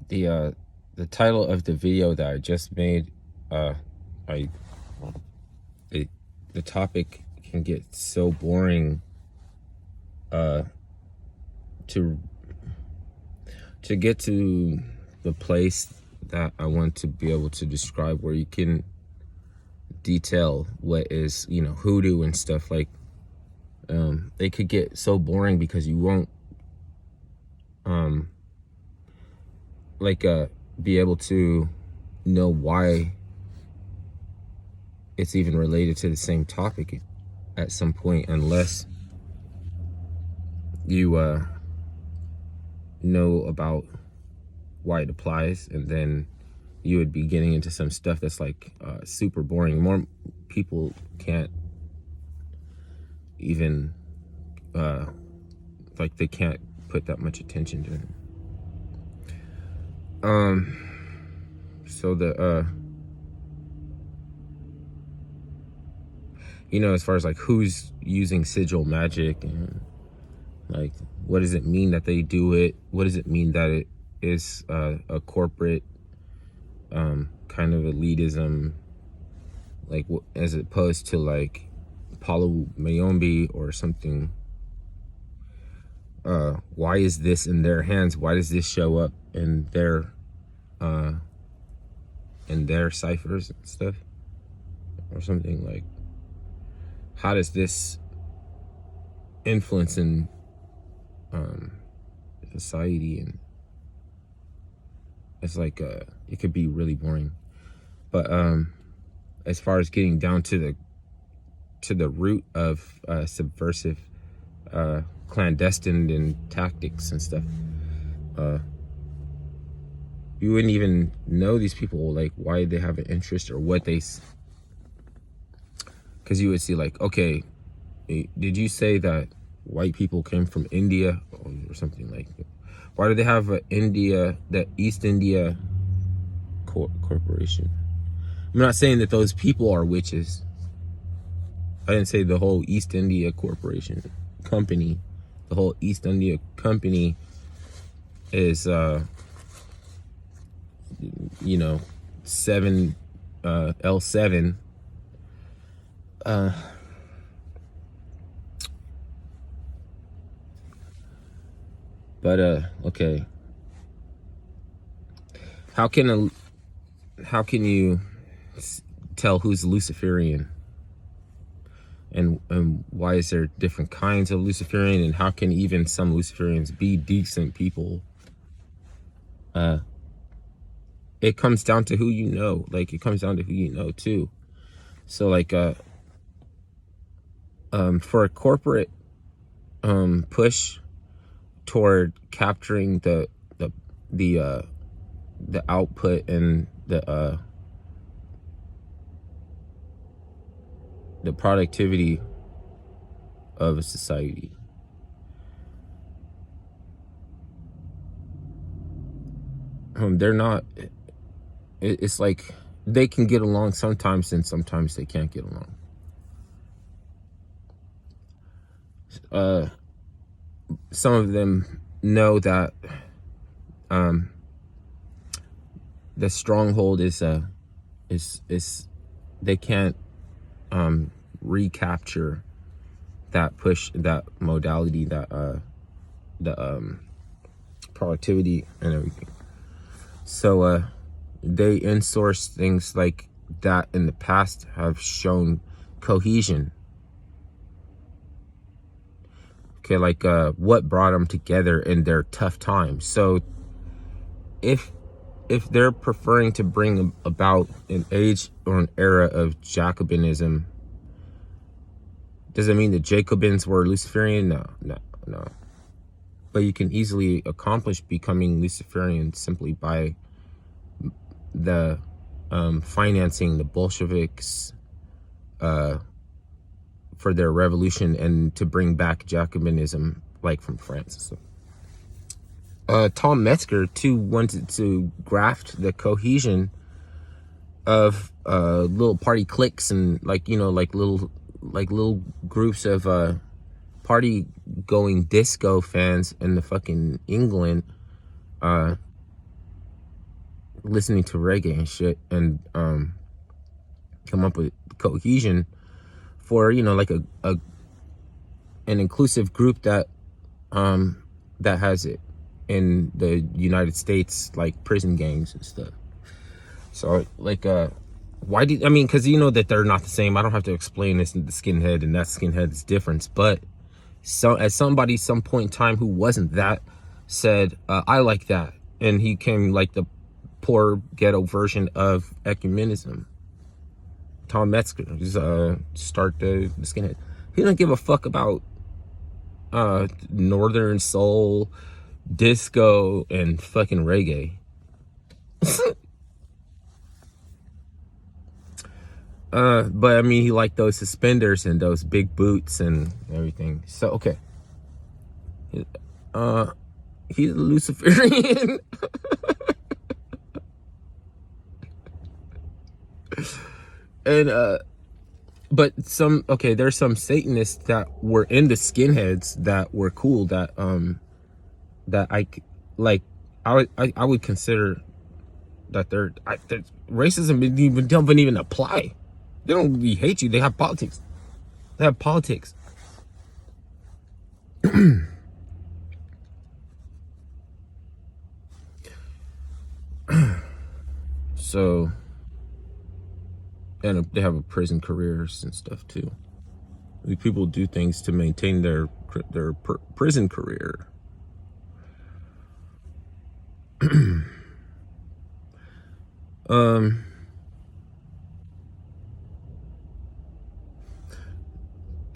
The title of the video that I just made, I it, the topic can get so boring to get to the place that I want to be able to describe, where you can detail what is, hoodoo and stuff. Like, they could get so boring because you won't be able to know why it's even related to the same topic at some point, unless you know about why it applies, and then you would be getting into some stuff that's like super boring. More people can't even they can't put that much attention to it. So as far as like who's using sigil magic, and like what does it mean that they do it? What does it mean that it is a corporate kind of elitism, like as opposed to like Paulo Mayombe or something? Why is this in their hands? Why does this show up in their ciphers and stuff, or something? Like, how does this influence in society? And it's like it could be really boring. But as far as getting down to the root of subversive clandestine and tactics and stuff, you wouldn't even know these people, like why they have an interest or what they, because you would see like, okay, did you say that white people came from India or something? Like, why do they have the East India Corporation? I'm not saying that those people are witches. I didn't say the whole East India Corporation company. The whole East India company is L7 okay, how can you tell who's Luciferian, and why is there different kinds of Luciferian, and how can even some Luciferians be decent people? It comes down to who you know. Like, it comes down to who you know too. So like for a corporate push toward capturing the output and the productivity of a society, they're not, it's like they can get along sometimes, and sometimes they can't get along. Some of them know that the stronghold is they can't recapture that push, that modality, that the productivity and everything. So they insource things like that in the past have shown cohesion. Okay, like what brought them together in their tough times. So if they're preferring to bring about an age or an era of Jacobinism, does it mean the Jacobins were Luciferian? No. But you can easily accomplish becoming Luciferian simply by the financing the Bolsheviks for their revolution, and to bring back Jacobinism, like from France. So, Tom Metzger too wanted to graft the cohesion of little party cliques and like little groups of party going disco fans in the fucking England listening to reggae and shit, and come up with cohesion for, you know, like an inclusive group that has it in the United States, like prison gangs and stuff. So like why do I mean, because you know that they're not the same. I don't have to explain this in the skinhead and that skinhead is different, but so as somebody some point in time who wasn't that said, I like that, and he came like the poor ghetto version of ecumenism. Tom Metzger, start the skinhead. He don't give a fuck about northern soul, disco, and fucking reggae. But I mean, he liked those suspenders and those big boots and everything. So okay, he's a Luciferian. And but there's some Satanists that were in the skinheads that were cool, that I would consider that racism don't even apply. They don't really hate you. They have politics. They have politics. So, and they have a prison careers and stuff too. These people do things to maintain their prison career.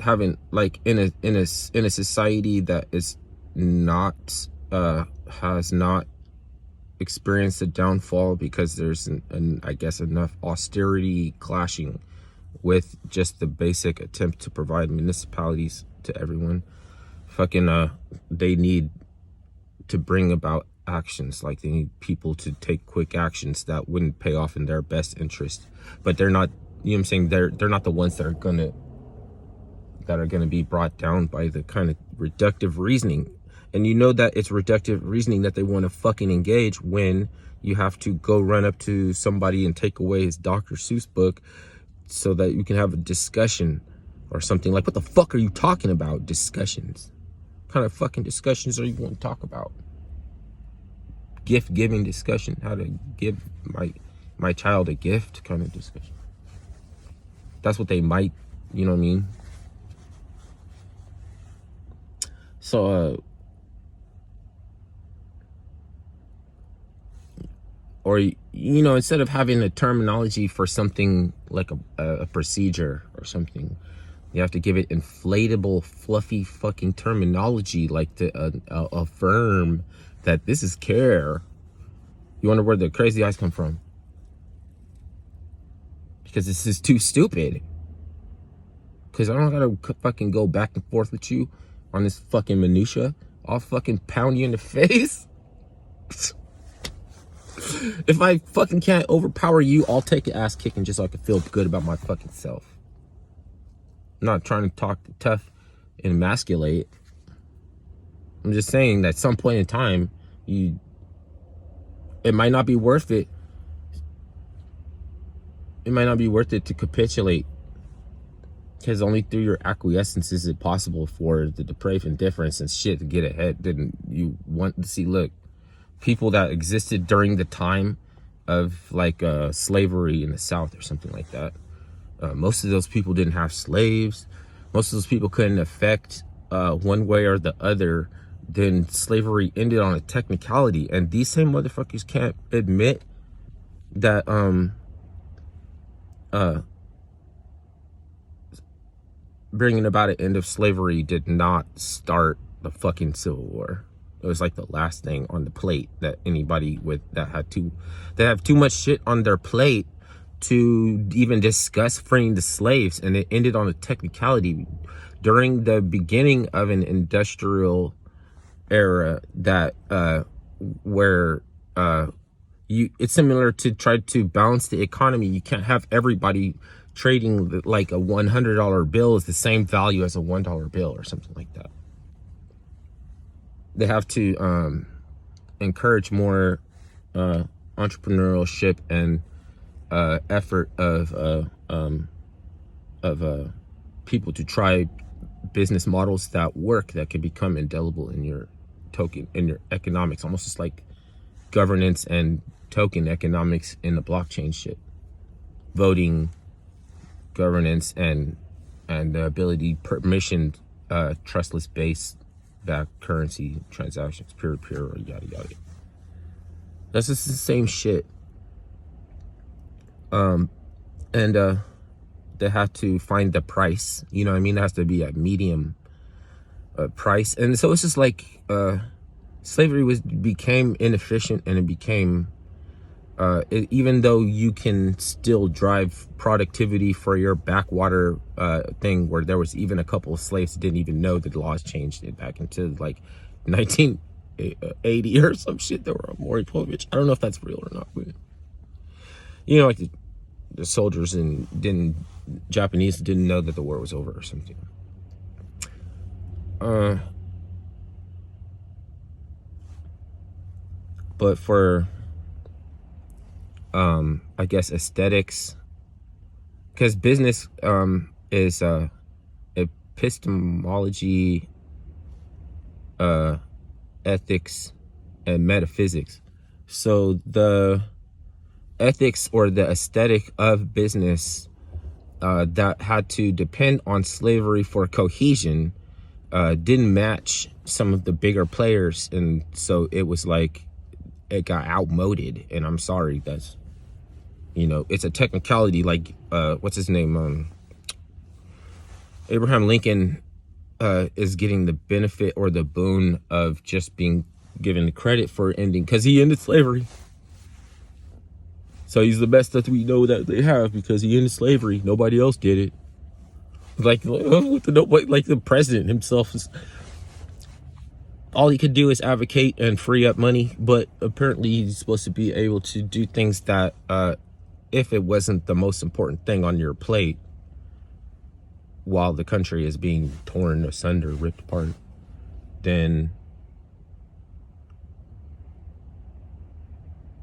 Having like in a society that is not has not experienced a downfall because there's I guess enough austerity clashing with just the basic attempt to provide municipalities to everyone. Fucking they need to bring about actions, like they need people to take quick actions that wouldn't pay off in their best interest, but they're not, you know what I'm saying, they're not the ones that are gonna be brought down by the kind of reductive reasoning. And you know that it's reductive reasoning that they want to fucking engage when you have to go run up to somebody and take away his Dr. Seuss book so that you can have a discussion or something. Like, what the fuck are you talking about? Discussions. What kind of fucking discussions are you going to talk about? Gift giving discussion, how to give my child a gift kind of discussion. That's what they might, you know what I mean? So or, you know, instead of having a terminology for something like a procedure or something, you have to give it inflatable, fluffy fucking terminology, like to affirm that this is care. You wonder where the crazy eyes come from? Because this is too stupid. Because I don't gotta fucking go back and forth with you on this fucking minutia. I'll fucking pound you in the face. If I fucking can't overpower you, I'll take an ass kicking just so I can feel good about my fucking self. I'm not trying to talk tough and emasculate. I'm just saying that at some point in time, it might not be worth it. It might not be worth it to capitulate. Because only through your acquiescence is it possible for the depraved indifference and shit to get ahead. Then you want to see, look, people that existed during the time of like slavery in the South or something like that. Most of those people didn't have slaves. Most of those people couldn't affect one way or the other. Then slavery ended on a technicality, and these same motherfuckers can't admit that bringing about an end of slavery did not start the fucking Civil War. It was like the last thing on the plate that anybody that have too much shit on their plate to even discuss freeing the slaves, and it ended on a technicality during the beginning of an industrial era that where it's similar to try to balance the economy. You can't have everybody trading like a $100 bill is the same value as a $1 bill or something like that. They have to encourage more entrepreneurship and effort of people to try business models that work, that can become indelible in your token, in your economics, almost just like governance and token economics in the blockchain shit. Voting, governance, and the ability, permission, trustless base back currency transactions, peer-to-peer, or yada yada. That's just the same shit. And they have to find the price, you know what I mean? It has to be a medium price. And so it's just like slavery became inefficient, and it became even though you can still drive productivity for your backwater thing, where there was even a couple of slaves that didn't even know that the laws changed it back into like 1980 or some shit. There were Maury Povich. I don't know if that's real or not, but you know, like the soldiers Japanese didn't know that the war was over or something. But for I guess aesthetics, because business is epistemology, ethics, and metaphysics. So the ethics or the aesthetic of business that had to depend on slavery for cohesion didn't match some of the bigger players, and so it was like it got outmoded. And I'm sorry, that's, you know, it's a technicality. Like what's his name, Abraham Lincoln is getting the benefit or the boon of just being given the credit for ending, because he ended slavery. So he's the best that we know that they have, because he ended slavery. Nobody else did it. Like the president himself is, all he could do is advocate and free up money. But apparently he's supposed to be able to do things that, if it wasn't the most important thing on your plate, while the country is being torn asunder, ripped apart, then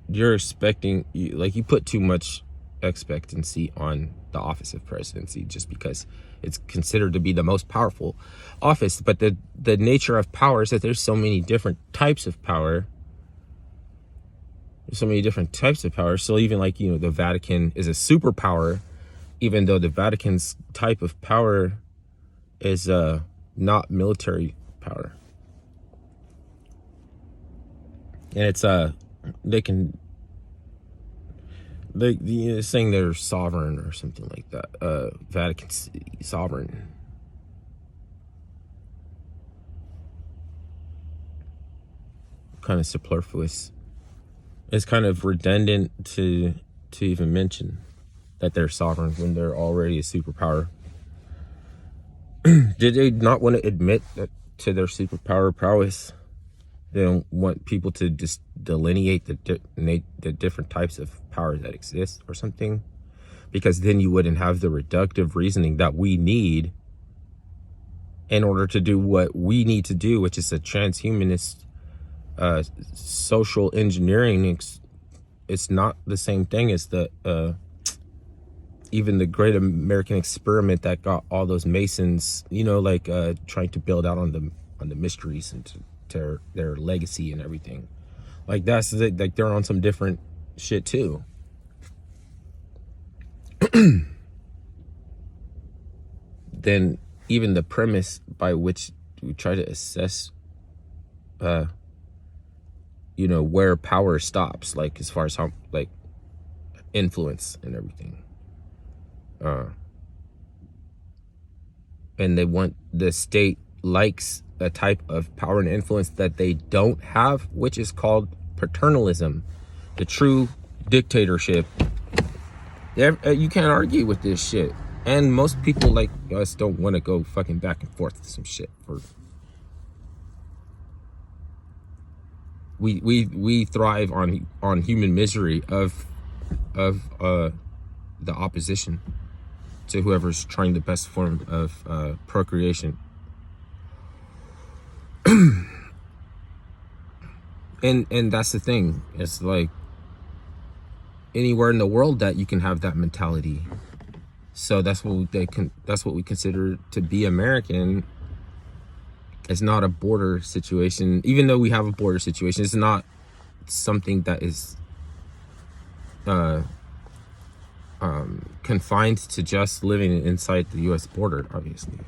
you're expecting, like, you put too much expectancy on the office of presidency just because it's considered to be the most powerful office. But the nature of power is that there's so many different types of power. There's so many different types of power. So even like, you know, the Vatican is a superpower, even though the Vatican's type of power is not military power. And it's they're saying they're sovereign or something like that. Vatican City, sovereign. Kind of superfluous. It's kind of redundant to even mention that they're sovereign when they're already a superpower. Did they not want to admit that to their superpower prowess? They don't want people to just delineate the different types of power that exist or something, because then you wouldn't have the reductive reasoning that we need in order to do what we need to do, which is a transhumanist social engineering. It's not the same thing as the even the great American experiment that got all those Masons, you know, like trying to build out on the mysteries and to their legacy and everything. Like that's like they're on some different shit too. Then even the premise by which we try to assess you know, where power stops, like as far as how, like, influence and everything. And they want, the state likes a type of power and influence that they don't have, which is called paternalism, the true dictatorship. You can't argue with this shit. And most people like us don't want to go fucking back and forth with some shit. We thrive on human misery of the opposition. to whoever's trying the best form of procreation. And that's the thing. It's like anywhere in the world that you can have that mentality. So that's what we consider to be American. It's not a border situation. Even though we have a border situation, it's not something that is confined to just living inside the U.S. border, obviously.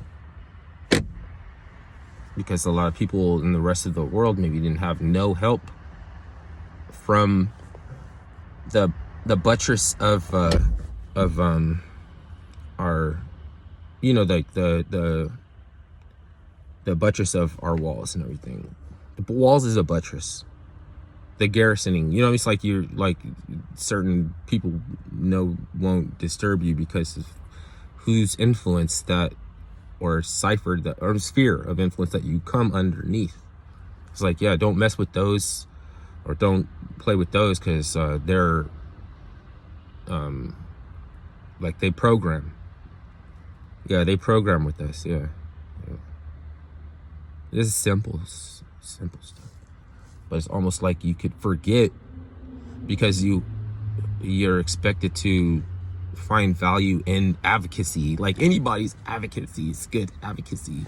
Because a lot of people in the rest of the world maybe didn't have no help from the buttress of our, you know, like the buttress of our walls and everything. The walls is a buttress. The garrisoning, you know, it's like you're like certain people won't disturb you because of whose influence that, or cipher that, or sphere of influence that you come underneath. It's like, yeah, don't mess with those, or don't play with those, because they're like they program. Yeah, they program with us. Yeah. This is simple stuff. But it's almost like you could forget because you're expected to find value in advocacy. Like anybody's advocacy is good advocacy.